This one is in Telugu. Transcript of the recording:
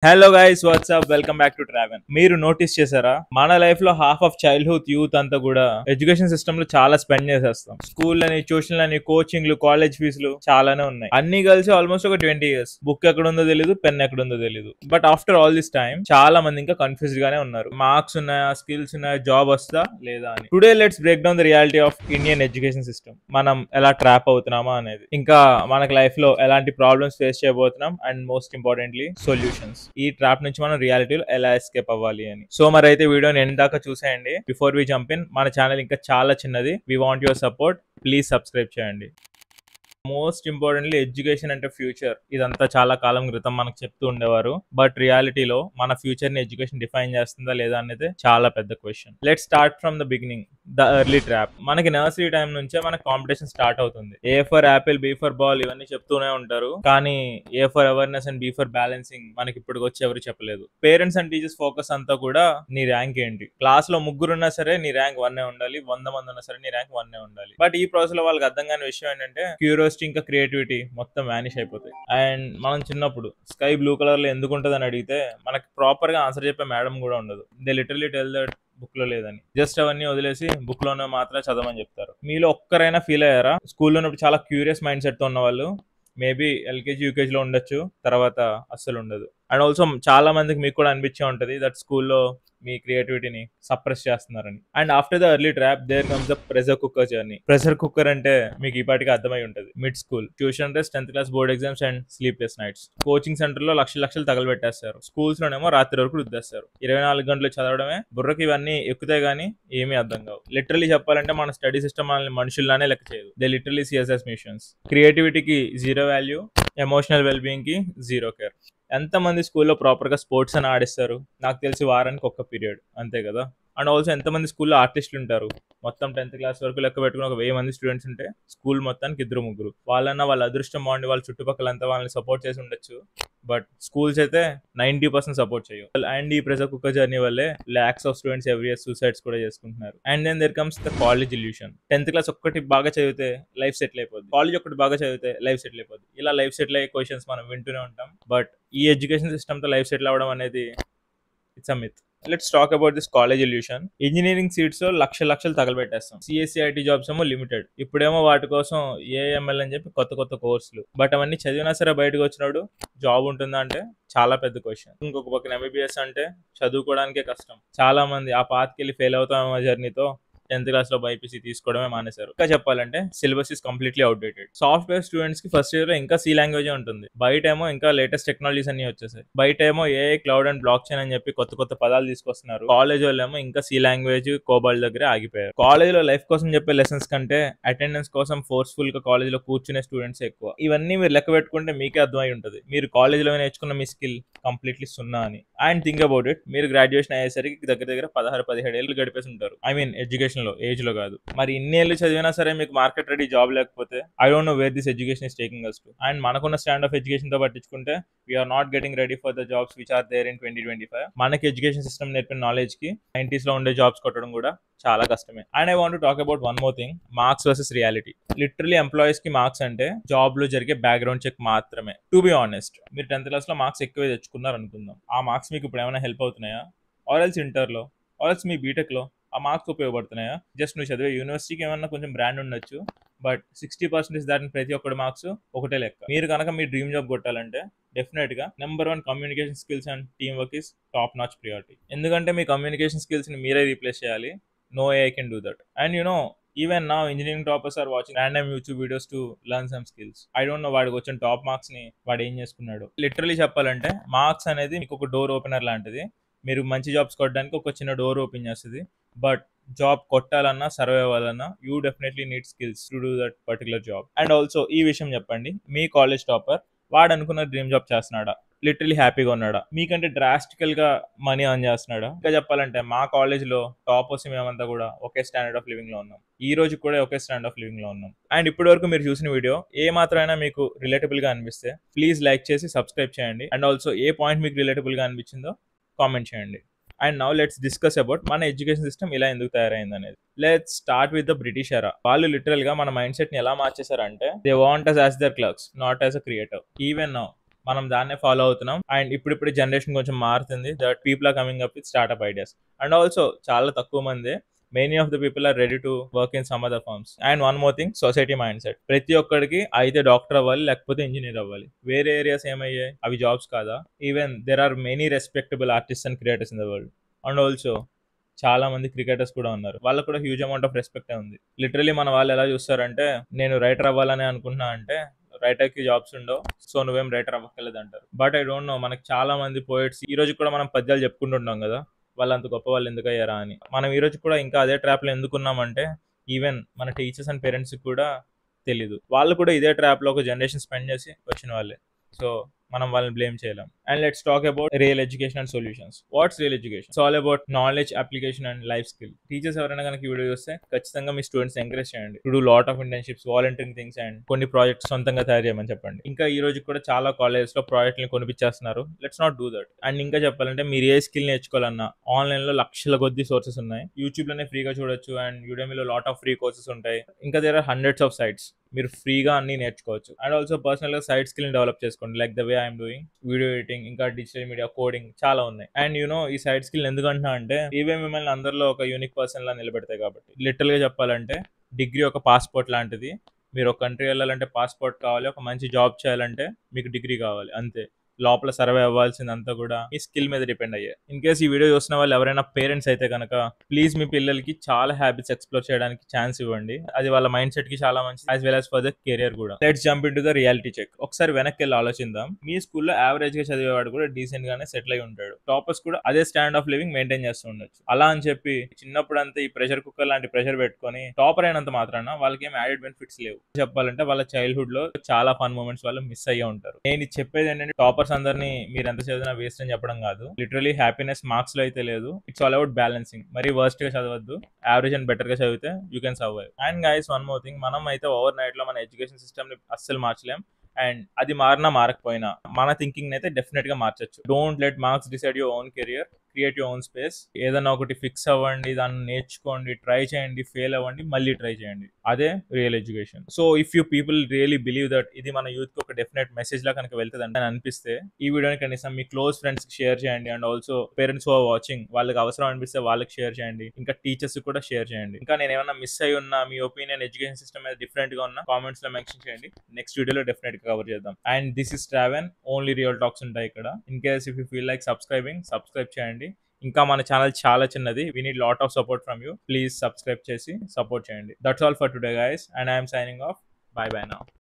Hello guys, what's up, welcome back to Traven. మీరు నోటీస్ చేశారా, మన లైఫ్ లో హాఫ్ ఆఫ్ చైల్డ్హుడ్ యూత్ అంతా కూడా ఎడ్యుకేషన్ సిస్టమ్ లో చాలా స్పెండ్ చేసేస్తాం. స్కూల్ అని, ట్యూషన్ అని, కోచింగ్లు, కాలేజ్ ఫీజులు చాలానే ఉన్నాయి. అన్ని కలిసి ఆల్మోస్ట్ ఒక 20 years. బుక్ ఎక్కడ ఉందో తెలియదు, పెన్ ఎక్కడ ఉందో తెలియదు. But after all this time చాలా మంది ఇంకా కన్ఫ్యూజ్డ్ గానే ఉన్నారు. మార్క్స్ ఉన్నాయా, స్కిల్స్ ఉన్నాయా, జాబ్ వస్తా లేదా అని. Today let's break down the reality of Indian education system. మనం ఎలా ట్రాప్ అవుతున్నామా అనేది, ఇంకా మనకి లైఫ్ లో ఎలాంటి ప్రాబ్లమ్స్ ఫేస్ చేయబోతున్నాం, అండ్ మోస్ట్ ఇంపార్టెంట్లీ సొల్యూషన్స్. ఈ ట్రాప్ నుంచి మనం రియాలిటీలో ఎలా ఎస్కేప్ అవ్వాలి అని. సో మరి అయితే వీడియోని ఎండ్ దాకా చూసేయండి. బిఫోర్ వి జంప్ ఇన్, మన ఛానల్ ఇంకా చాలా చిన్నది. We want your support. Please subscribe చేయండి. మోస్ట్ ఇంపార్టెంట్లీ ఎడ్యుకేషన్ అంటే ఫ్యూచర్. ఇదంతా చాలా కాలం క్రితం మనకు చెప్తూ ఉండేవారు. బట్ రియాలిటీలో మన ఫ్యూచర్ ని ఎడ్యుకేషన్ డిఫైన్ చేస్తుందా లేదా అనేది చాలా పెద్ద question. Let start from the beginning, the early trap. మనకి నర్సరీ టైం నుంచే మన కాంపిటీషన్ స్టార్ట్ అవుతుంది. A for apple, B for ball ఇవన్నీ చెప్తూనే ఉంటారు. కానీ A for awareness and B for balancing మనకి ఇప్పుడు వచ్చి ఎవరు చెప్పలేదు. పేరెంట్స్ అండ్ టీచర్స్ ఫోకస్ అంతా కూడా నీ ర్యాంక్ ఏంటి. క్లాస్ లో ముగ్గురు ఉన్నా సరే నీ ర్యాంక్ 1 ఉండాలి, 100 మంది ఉన్నా సరే నీ ర్యాంక్ 1 ఉండాలి. బట్ ఈ ప్రాసెస్ లో వాళ్ళకి అర్థం కాని విషయం ఏంటంటే, క్యూరియాసిటీ ఇంకా క్రియేటివిటీ మొత్తం వానిష్ అయిపోతాయి. అండ్ మనం చిన్నప్పుడు స్కై బ్లూ కలర్ లో ఎందుకు ఉంటుంది అని అడిగితే మనకి ప్రాపర్ గా ఆన్సర్ చెప్పే మేడం కూడా ఉండదు. They literally tell that book లో లేదని. జస్ట్ అవన్నీ వదిలేసి బుక్ లోనే మాత్రమే చదవమని చెప్తారు. మీలో ఒక్కరైనా ఫీల్ అయ్యారా, స్కూల్లో ఉన్నప్పుడు చాలా క్యూరియస్ మైండ్ సెట్ తో ఉన్న వాళ్ళు? మేబీ ఎల్కేజీ యూకేజీ లో ఉండొచ్చు, తర్వాత అస్సలు ఉండదు. అండ్ ఆల్సో చాలా మందికి మీకు కూడా అనిపించే ఉంటది దట్ స్కూల్లో మీ క్రియేటివిటీని సప్రెస్ చేస్తున్నారని. And after the early trap there comes the pressure cooker journey. Pressure cooker అంటే మీకు ఈ పాటికి అర్థమై ఉంటుంది. Mid school, tuition test, 10th class board exams and sleepless nights. Coaching centre లో లక్షలు లక్షలు తగలబెట్టేస్తారు. స్కూల్స్ లోనేమో రాత్రి వరకు రుద్దేస్తారు. 24 గంటలు చదవడమే. బుర్రకి ఇవన్నీ ఎక్కుతాయి కానీ ఏమీ అర్థం కావు. లిటరలీ చెప్పాలంటే మన స్టడీ సిస్టమ్ మనల్ని మనుషుల్లానే లెక్క చేయదు. They literally CSS missions. క్రియేటివిటీకి జీరో వాల్యూ, ఎమోషనల్ వెల్బీయింగ్ కి జీరో కేర్. ఎంతమంది స్కూల్లో ప్రాపర్గా స్పోర్ట్స్ అని ఆడిస్తారు? నాకు తెలిసి వారానికి ఒక్క పీరియడ్, అంతే కదా. అండ్ ఆల్సో ఎంతమంది స్కూల్లో ఆర్టిస్టులు ఉంటారు? మొత్తం 10th క్లాస్ వరకు లెక్క పెట్టుకుని ఒక 1000 మంది స్టూడెంట్స్ ఉంటే స్కూల్ మొత్తానికి 2 ముగ్గురు. వాళ్ళన్న వాళ్ళ అదృష్టం బాగుండి వాళ్ళ చుట్టుపక్కలంతా వాళ్ళని సపోర్ట్ చేసి ఉండొచ్చు. బట్ స్కూల్స్ అయితే 90% సపోర్ట్ చేయవు. అండ్ ఈ ప్రెషర్ కుక్కర్ జర్నీ వల్లే lakhs of students every year suicides కూడా చేసుకుంటున్నారు. And then there comes the college illusion. 10th class ఒక్కటి బాగా చదివితే లైఫ్ సెటిల్ అయిపోద్ది, కాలేజ్ ఒకటి బాగా చదివితే లైఫ్ సెటిల్ అయిపోద్ది. ఇలా లైఫ్ సెటిల్ అయ్యే క్వశ్చన్స్ మనం వింటూనే ఉంటాం. బట్ ఈ ఎడ్యుకేషన్ సిస్టమ్ తో లైఫ్ సెటిల్ అవ్వడం అనేది it's a myth. Let's talk about this college illusion. Engineering seats లో లక్షలు తగలబెట్టేస్తాం. సిఎస్సి ఐటీ జాబ్స్ ఏమో లిమిటెడ్. ఇప్పుడేమో వాటి కోసం ఏఎంఎల్ అని చెప్పి కొత్త కొత్త కోర్సులు. బట్ అవన్నీ చదివినా సరే బయటకు వచ్చినాడు జాబ్ ఉంటుందా అంటే చాలా పెద్ద క్వశ్చన్. ఇంకొక పక్కన ఎంబీబీఎస్ అంటే చదువుకోవడానికే కష్టం. చాలా మంది ఆ పాత్కి వెళ్ళి ఫెయిల్ అవుతామేమో జర్నీతో 10th క్లాస్ లో బైపీసీ తీసుకోవడమే మానేశారు. ఇంకా చెప్పాలంటే syllabus is completely outdated. Software students కి ఫస్ట్ ఇయర్ లో ఇంకా సి లాంగ్వేజ్ ఉంటుంది. బయట ఏమో ఇంకా లేటెస్ట్ టెక్నాలజీస్ అన్ని వచ్చేసాయి. బయట ఏమో AI, cloud and block chain అని చెప్పి కొత్త కొత్త పదాలు తీసుకొస్తున్నారు. కాలేజ్ వాళ్ళు ఏమో ఇంకా సి లాంగ్వేజ్, కోబాల్ దగ్గరే ఆగిపోయారు. కాలేజ్ లో లైఫ్ కోసం చెప్పే లెసన్స్ కంటే అటెండెన్స్ కోసం ఫోర్స్ఫుల్ గా కాలేజ్ లో కూర్చునే స్టూడెంట్స్ ఎక్కువ. ఇవన్నీ మీరు లెక్క పెట్టుకుంటే మీకే అర్థమై ఉంటుంది మీరు కాలేజ్ లో నేర్చుకున్న మీ స్కిల్ కంప్లీట్లీ సున్నా అని. అండ్ థింక్ అబౌట్ ఇట్, మీరు గ్రాడ్యుయేషన్ అయ్యేసరికి దగ్గర దగ్గర 16-17 ఏళ్ళు గడిపేసి ఉంటారు. ఐ మీన్ ఎడ్యుకేషన్ లో, ఏజ్ లో కాదు. మరి ఇన్ని ఏళ్ళు చదివినా సరే మీకు మార్కెట్ రెడీ జాబ్ లేకపోతే I don't know where this education is taking us to. And మనకున్న స్టాండ్ ఆఫ్ ఎడ్యుకేషన్ తో పట్టించుకుంటే we're not getting ready for the jobs which are there in 2025. మనకి ఎడ్యుకేషన్ సిస్టమ్ నేర్పిన నాలెడ్జ్ కి 90s లో ఉండే జాబ్స్ కొట్టడం కూడా చాలా కష్టమే. And I want to talk about one more thing, marks versus reality. Literally employees కి మార్క్స్ అంటే జాబ్ లో జరిగే బ్యాక్గ్రౌండ్ చెక్ మాత్రమే. టు బి ఆనెస్ట్, మీరు 10th క్లాస్ లో మార్క్స్ ఎక్కువ తెచ్చుకున్నారు అనుకుందాం. ఆ మార్క్స్ మీకు ఇప్పుడు ఏమైనా హెల్ప్ అవుతున్నాయా? ఆర్ఎల్స్ ఇంటర్ లో, ఆర్ఎల్స్ మీ బీటెక్ లో ఆ మార్క్స్ ఉపయోగపడుతున్నాయా? జస్ట్ నువ్వు చదివే యూనివర్సిటీకి ఏమన్నా కొంచెం బ్రాండ్ ఉండొచ్చు, బట్ 60% దాటిన ప్రతి ఒక్కటి మార్క్స్ ఒకటే లెక్క. మీరు కనుక మీ డ్రీమ్ జాబ్ కొట్టాలంటే డెఫినెట్ గా number 1 communication skills and team work is top notch priority. ఎందుకంటే మీ కమ్యూనికేషన్ స్కిల్స్ ని మీరే రీప్లేస్ చేయాలి. No AI can do that. And you know, even now engineering toppers are watching random YouTube videos to learn some skills. I don't know వాడికి వచ్చిన టాప్ మార్క్స్ ని వాడు ఏం చేసుకున్నాడు. లిటరలీ చెప్పాలంటే మార్క్స్ అనేది మీకు ఒక డోర్ ఓపెనర్ లాంటిది. మీరు మంచి జాబ్స్ కొట్టడానికి ఒక చిన్న డోర్ ఓపెన్ చేస్తుంది. బట్ జాబ్ కొట్టాలన్నా, సర్వే అవ్వాలన్నా you definitely need skills to do that particular job. And also ఈ విషయం చెప్పండి, మీ కాలేజ్ టాపర్ వాడు అనుకున్న డ్రీమ్ జాబ్ చేస్తున్నాడా? లిటరలీ హ్యాపీగా ఉన్నాడా? మీకంటే డ్రాస్టికల్ గా మనీ అర్న్ చేస్తున్నాడా? ఇంకా చెప్పాలంటే మా కాలేజ్ లో టాపర్స్ మేమంతా కూడా ఒకే స్టాండర్డ్ ఆఫ్ లివింగ్ లో ఉన్నాం. ఈ రోజు కూడా ఒకే స్టాండర్డ్ ఆఫ్ లివింగ్ లో ఉన్నాం. అండ్ ఇప్పటి వరకు మీరు చూసిన వీడియో ఏ మాత్రమైనా మీకు రిలేటబుల్ గా అనిపిస్తే ప్లీజ్ లైక్ చేసి సబ్స్క్రైబ్ చేయండి. అండ్ ఆల్సో ఏ పాయింట్ మీకు రిలేటబుల్ గా అనిపించిందో కామెంట్ చేయండి. And now let's discuss about మన ఎడ్యుకేషన్ సిస్టమ్ ఇలా ఎందుకు తయారైంది అనేది. Let's start with the British era. వాళ్ళు లిటరల్ గా మన మైండ్ సెట్ ని ఎలా మార్చేశారంటే they want us as their clerks, not as a creator. Even now మనం దాన్నే ఫాలో అవుతున్నాం. అండ్ ఇప్పుడు జనరేషన్ కొంచెం మారుతుంది. That people are coming up with startup ideas. And also చాలా తక్కువ మందే many of the people are ready to work in some other forms. And one more thing, society mind set. ప్రతి ఒక్కడికి అయితే డాక్టర్ అవ్వాలి, లేకపోతే ఇంజనీర్ అవ్వాలి. వేరే ఏరియాస్ ఏమయ్యాయి? అవి జాబ్స్ కాదా? Even there are many respectable artist and creators in the world. And also చాలా మంది క్రికెటర్స్ కూడా ఉన్నారు. వాళ్ళకు కూడా హ్యూజ్ అమౌంట్ ఆఫ్ రెస్పెక్ట్ ఉంది. లిటరలీ మన వాళ్ళు ఎలా చూస్తారంటే, నేను రైటర్ అవ్వాలని అనుకుంటున్నా అంటే రైటర్ కి జాబ్స్ ఉండవు, సో నువ్వేం రైటర్ అవ్వక్కర్లేదు అంటారు. బట్ ఐ డోంట్ నో, మనకి చాలా మంది పోయిట్స్ ఈ రోజు కూడా మనం పద్యాలు చెప్పుకుంటుంటాం కదా, వాళ్ళు అంత గొప్ప వాళ్ళు ఎందుకు అయ్యారా అని. మనం ఈ రోజు కూడా ఇంకా అదే ట్రాప్ లో ఎందుకున్నామంటే, ఈవెన్ మన టీచర్స్ అండ్ పేరెంట్స్ కూడా తెలీదు. వాళ్ళు కూడా ఇదే ట్రాప్ లో ఒక జనరేషన్ స్పెండ్ చేసి వచ్చిన వాళ్ళే. సో మనం వాళ్ళని బ్లేమ్ చేయలేం. And let's talk about real education and solutions. What's real education? It's all about knowledge, application and life skill. Teachers ఎవరైనా కనుక ఈ వీడియో చూస్తే ఖచ్చితంగా మీ స్టూడెంట్స్ ఎంకరేజ్ చేయండి to do lot of internships, volunteering things and కొన్ని ప్రాజెక్ట్స్ సొంతంగా తయారు చేయమని చెప్పండి. ఇంకా ఈ రోజు కూడా చాలా కాలేజెస్ లో ప్రాజెక్టులు కొనిపించేస్తున్నారు. Let's not do that. And ఇంకా చెప్పాలంటే, మీరు ఏ స్కిల్ నేర్చుకోవాలన్నా ఆన్లైన్ లో లక్షల కొద్ది సోర్సెస్ ఉన్నాయి. యూట్యూబ్ లోనే ఫ్రీగా చూడొచ్చు, అండ్ యూడెమీలో లాట్ ఆఫ్ ఫ్రీ కోర్సెస్ ఉంటాయి. ఇంకా there are hundreds of sites. మీరు ఫ్రీగా అన్ని నేర్చుకోవచ్చు. అండ్ ఆల్సో పర్సనల్ గా సైడ్ స్కిల్ డెవలప్ చేసుకోండి, like the way I'm doing. Video editing, ఇంకా డిజిటల్ మీడియా, కోడింగ్ చాలా ఉన్నాయి. అండ్ ఈ సైడ్ స్కిల్ ఎందుకంటున్నా అంటే, ఇవే మిమ్మల్ని అందరిలో ఒక యూనిక్ పర్సన్ లా నిలబెడతాయి కాబట్టి. లిటరల్ గా చెప్పాలంటే, డిగ్రీ ఒక పాస్పోర్ట్ లాంటిది. మీరు ఒక కంట్రీ వెళ్ళాలంటే పాస్పోర్ట్ కావాలి, ఒక మంచి జాబ్ చేయాలంటే మీకు డిగ్రీ కావాలి, అంతే. లోపల సర్వే అవ్వాల్సిందంతా కూడా మీ స్కిల్ మీద డిపెండ్ అయ్యాయి. ఇన్ కేస్ ఈ వీడియో చూసిన వాళ్ళు ఎవరైనా పేరెంట్స్ అయితే కనుక, ప్లీజ్ మీ పిల్లలకి చాలా హ్యాబిట్స్ ఎక్స్ప్లోర్ చేయడానికి ఛాన్స్ ఇవ్వండి. అది వాళ్ళ మైండ్ సెట్ కి చాలా మంచిది, as well as for the career కూడా. Let's jump into the reality check. ఒకసారి వెనక్కి వెళ్ళి ఆలోచిద్దాం. మీ స్కూల్లో యావరేజ్ గా చదివేవాడు కూడా డీసెంట్ గానే సెటిల్ అయి ఉంటాడు. టాపర్స్ కూడా అదే స్టాండ్ ఆఫ్ లివింగ్ మెయింటైన్ చేస్తూ ఉండొచ్చు. అలా అని చెప్పి చిన్నప్పుడు అంతా ఈ ప్రెషర్ కుక్కర్ లాంటి ప్రెషర్ పెట్టుకొని టాపర్ అయినంత మాత్రాన వాళ్ళకి ఏం యాడెడ్ బెనిఫిట్స్ లేవు. చెప్పాలంటే వాళ్ళ చైల్డ్హుడ్ లో చాలా ఫన్ మూమెంట్స్ వాళ్ళు మిస్ అయ్యే ఉంటారు. నేను చెప్పేది ఏంటంటే, టాపర్స్ అందరినీ మీరు ఎంత చదివినా వేస్ట్ అని చెప్పడం కాదు. లిటరలీ హ్యాపీనెస్ మార్క్స్ లో అయితే లేదు. It's all about balancing. మరి వర్స్ట్ గా చదవద్దు, యావరేజ్ అండ్ బెటర్ గా చదివితే you can survive. And guys, one more thing, మనం అయితే ఓవర్ నైట్ లో మన ఎడ్యుకేషన్ సిస్టమ్ ని అస్సలు మార్చలేం. అండ్ అది మారినా మారకపోయినా మన థింకింగ్ అయితే డెఫినెట్ గా మార్చొచ్చు. Don't let marks decide your own career. Create your own space. ఏదైనా ఒకటి ఫిక్స్ అవ్వండి, దాన్ని నేర్చుకోండి, ట్రై చేయండి, ఫెయిల్ అవ్వండి, మళ్ళీ ట్రై చేయండి. అదే real education. So if you people really believe that ఇది మన యూత్ కి ఒక డెఫినెట్ మెసేజ్ లా కనుక వెళ్తుంది అని అనిపిస్తే, ఈ వీడియోని కనీసం మీ క్లోజ్ ఫ్రెండ్స్ కి షేర్ చేయండి. And also parents who are watching, వాళ్ళకి అవసరం అనిపిస్తే వాళ్ళకి షేర్ చేయండి. ఇంకా టీచర్స్ కూడా షేర్ చేయండి. ఇంకా నేను ఏమైనా మిస్ అయి ఉన్నా, మీ ఒపీనియన్ ఎడ్యుకేషన్ సిస్టమ్ మీద డిఫరెంట్ గా ఉన్నా, కామెంట్స్ లో మెన్షన్ చేయండి. నెక్స్ట్ వీడియోలో డెఫినెట్ గా కవర్ చేద్దాం. And this is ట్రావెన్, only real talks ఉంటాయి ఇక్కడ. In case if you feel like subscribe చేయండి. ఇంకా మన ఛానల్ చాలా చిన్నది. We need lot of support from you. Please subscribe చేసి సపోర్ట్ చేయండి. That's all for today guys, and I'm signing off. By by now.